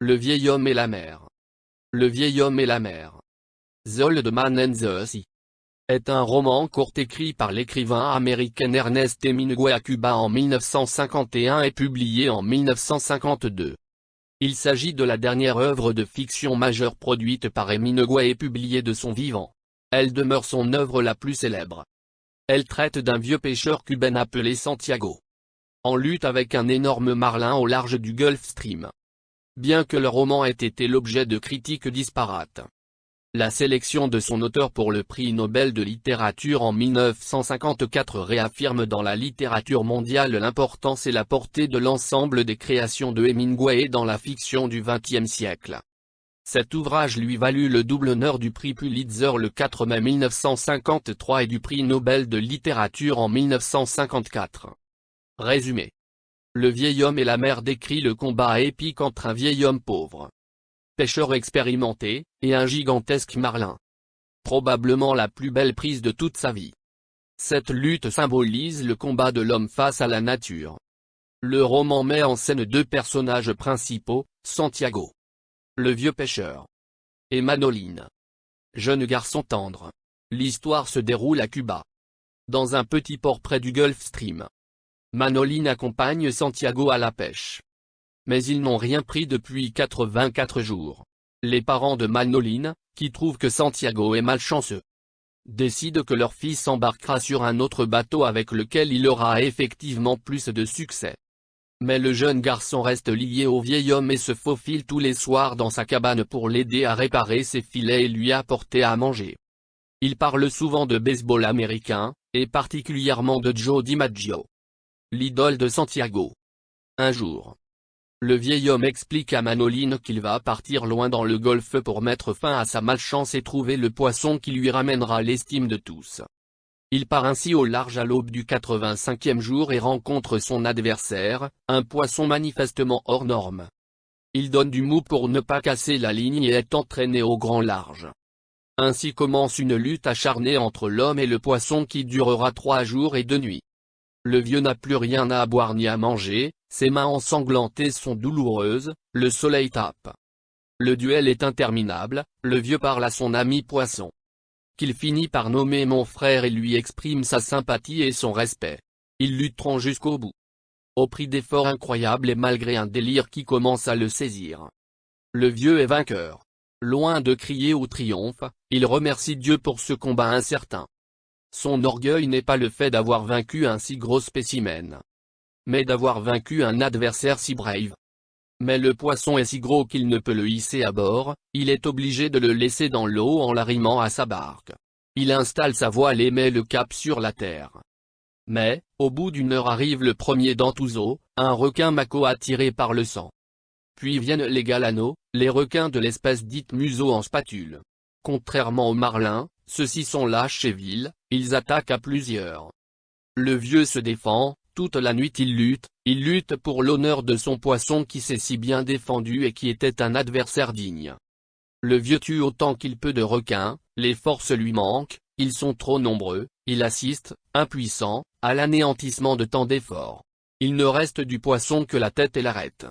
Le vieil homme et la mer. Le vieil homme et la mer. The Old Man and the Sea est un roman court écrit par l'écrivain américain Ernest Hemingway à Cuba en 1951 et publié en 1952. Il s'agit de la dernière œuvre de fiction majeure produite par Hemingway et publiée de son vivant. Elle demeure son œuvre la plus célèbre. Elle traite d'un vieux pêcheur cubain appelé Santiago, en lutte avec un énorme marlin au large du Gulf Stream. Bien que le roman ait été l'objet de critiques disparates, la sélection de son auteur pour le prix Nobel de littérature en 1954 réaffirme dans la littérature mondiale l'importance et la portée de l'ensemble des créations de Hemingway dans la fiction du XXe siècle. Cet ouvrage lui valut le double honneur du prix Pulitzer le 4 mai 1953 et du prix Nobel de littérature en 1954. Résumé. Le vieil homme et la mer décrit le combat épique entre un vieil homme pauvre, pêcheur expérimenté, et un gigantesque marlin. Probablement la plus belle prise de toute sa vie. Cette lutte symbolise le combat de l'homme face à la nature. Le roman met en scène deux personnages principaux, Santiago, le vieux pêcheur, et Manolín, jeune garçon tendre. L'histoire se déroule à Cuba, dans un petit port près du Gulf Stream. Manolín accompagne Santiago à la pêche, mais ils n'ont rien pris depuis 84 jours. Les parents de Manolín, qui trouvent que Santiago est malchanceux, décident que leur fils embarquera sur un autre bateau avec lequel il aura effectivement plus de succès. Mais le jeune garçon reste lié au vieil homme et se faufile tous les soirs dans sa cabane pour l'aider à réparer ses filets et lui apporter à manger. Il parle souvent de baseball américain, et particulièrement de Joe DiMaggio, l'idole de Santiago. Un jour, le vieil homme explique à Manolín qu'il va partir loin dans le golfe pour mettre fin à sa malchance et trouver le poisson qui lui ramènera l'estime de tous. Il part ainsi au large à l'aube du 85e jour et rencontre son adversaire, un poisson manifestement hors norme. Il donne du mou pour ne pas casser la ligne et est entraîné au grand large. Ainsi commence une lutte acharnée entre l'homme et le poisson qui durera 3 jours et 2 nuits. Le vieux n'a plus rien à boire ni à manger, ses mains ensanglantées sont douloureuses, le soleil tape. Le duel est interminable, le vieux parle à son ami poisson, qu'il finit par nommer mon frère et lui exprime sa sympathie et son respect. Ils lutteront jusqu'au bout, au prix d'efforts incroyables et malgré un délire qui commence à le saisir. Le vieux est vainqueur. Loin de crier au triomphe, il remercie Dieu pour ce combat incertain. Son orgueil n'est pas le fait d'avoir vaincu un si gros spécimen, mais d'avoir vaincu un adversaire si brave. Mais le poisson est si gros qu'il ne peut le hisser à bord, il est obligé de le laisser dans l'eau en l'arrimant à sa barque. Il installe sa voile et met le cap sur la terre. Mais, au bout d'une heure arrive le premier Dantouzo, un requin mako attiré par le sang. Puis viennent les galanos, les requins de l'espèce dite museau en spatule. Contrairement aux marlins, ceux-ci sont lâches et vils, ils attaquent à plusieurs. Le vieux se défend, toute la nuit il lutte pour l'honneur de son poisson qui s'est si bien défendu et qui était un adversaire digne. Le vieux tue autant qu'il peut de requins, les forces lui manquent, ils sont trop nombreux, il assiste, impuissant, à l'anéantissement de tant d'efforts. Il ne reste du poisson que la tête et l'arête.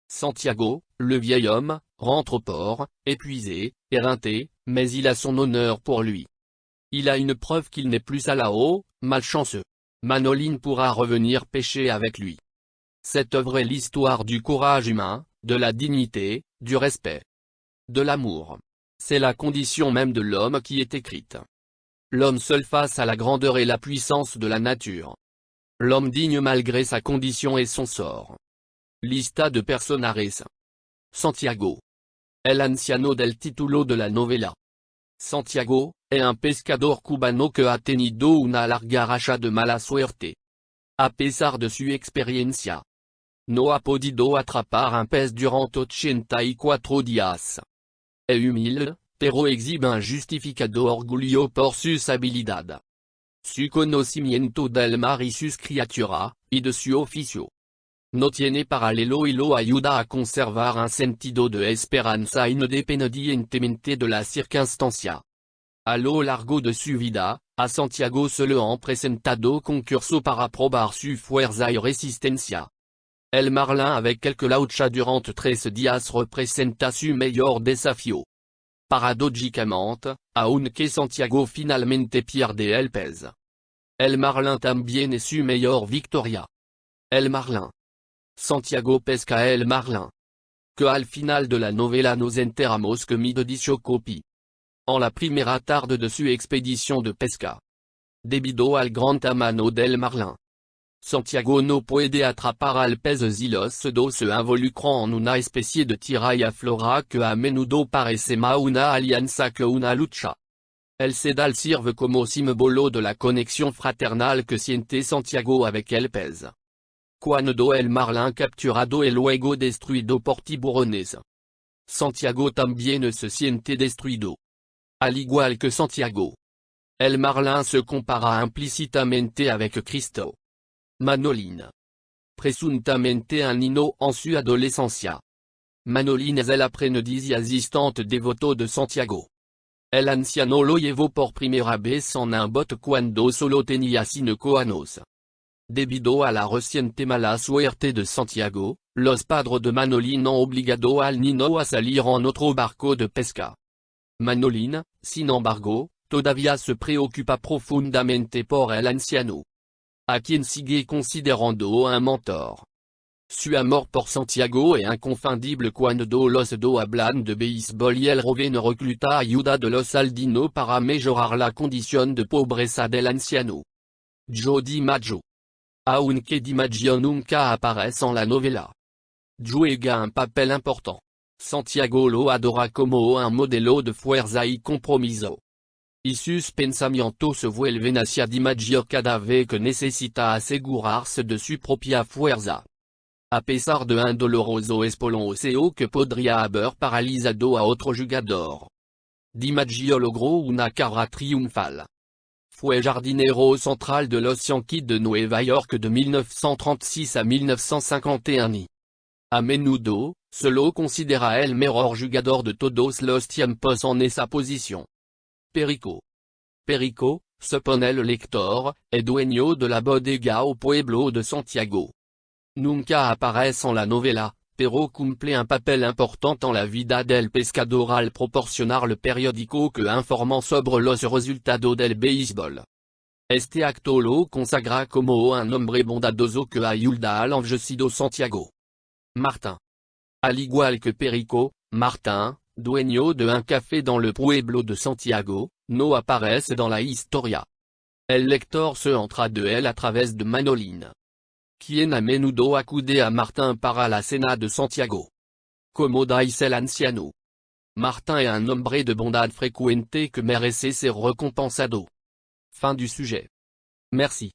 Santiago, le vieil homme, rentre au port, épuisé, éreinté, mais il a son honneur pour lui. Il a une preuve qu'il n'est plus à la haut, malchanceux. Manolín pourra revenir pêcher avec lui. Cette œuvre est l'histoire du courage humain, de la dignité, du respect, de l'amour. C'est la condition même de l'homme qui est écrite. L'homme seul face à la grandeur et la puissance de la nature. L'homme digne malgré sa condition et son sort. Lista de personajes. Santiago. El anciano del título de la novela. Santiago est un pescador cubano que ha tenido una larga racha de mala suerte. A pesar de su experiencia, no ha podido atrapar un pez durant 84 días. Es humilde, pero exhibe un justificado orgullo por sus habilidad. Su conocimiento del mar y sus criaturas, y de su oficio, no tiene paralelo y lo ayuda a conservar un sentido de esperanza independientemente de la circunstancia. A lo largo de su vida, a Santiago se le han presentado concurso para probar su fuerza y resistencia. El Marlin avec quelques laucha durante 13 días representa su mayor desafío. Paradójicamente, aunque Santiago finalmente pierde el pez. El Marlin también es su mayor victoria. El Marlin. Santiago pesca el Marlin. Que al final de la novela nos enteramos que mi de dicho copy. En la primera tarde de su expedición de pesca. Debido al gran tamaño del Marlin. Santiago no puede atrapar al pez y los dos se involucran en una especie de tira y aflora que a menudo parece más una alianza que una lucha. El sedal sirve como símbolo de la conexión fraternal que siente Santiago avec el pez. Cuando el Marlin capturado y luego destruido por tiburones. Santiago también se siente destruido. Al igual que Santiago. El Marlin se compara implícitamente avec Cristo. Manolín. Presuntamente un niño en su adolescencia. Manolín es el aprendiz y asistente devoto de Santiago. El anciano lo llevó por primera vez en un bote cuando solo tenía 5 años. Debido a la reciente mala suerte de Santiago, los padres de Manolín han obligado al niño a salir en otro barco de pesca. Manolín, sin embargo, todavía se preocupa profundamente por el anciano. A quien sigue considerando un mentor. Su amor por Santiago es inconfundible cuando los dos hablan de béisbol y el joven recluta ayuda de los aldinos para mejorar la condición de pobreza del anciano. Joe DiMaggio. Aunque DiMaggio nunca aparece en la novela. Joe juega un papel important. Santiago lo adora como un modelo de fuerza y compromiso. Y sus pensamientos se vuelven hacia DiMaggio cada vez que necesita asegurarse de su propia fuerza. A pesar de un doloroso espolón que podría haber paralizado a otro jugador. DiMaggio logró una carrera triunfal. Fue jardinero central de los Yankees de Nueva York de 1936 a 1951 y. A menudo, se lo considera el mejor jugador de todos los tiempos en esa posición. Perico. Perico, supone el lector, es dueño de la bodega o pueblo de Santiago. Nunca aparece en la novela, pero cumple un papel important en la vida del pescador al proporcionar el periódico que informa sobre los resultados del béisbol. Este acto lo consagra como un hombre bondadoso que ayuda al envejecido Santiago. Martin. Al igual que Perico, Martin, dueño de un café dans le pueblo de Santiago, no aparece dans la historia. El lector se entra de él a través de Manolín. Quien a menudo acude a Martin para la cena de Santiago. Como dice el anciano. Martin est un hombre de bondad frecuente que merece ser recompensado. Fin du sujet. Merci.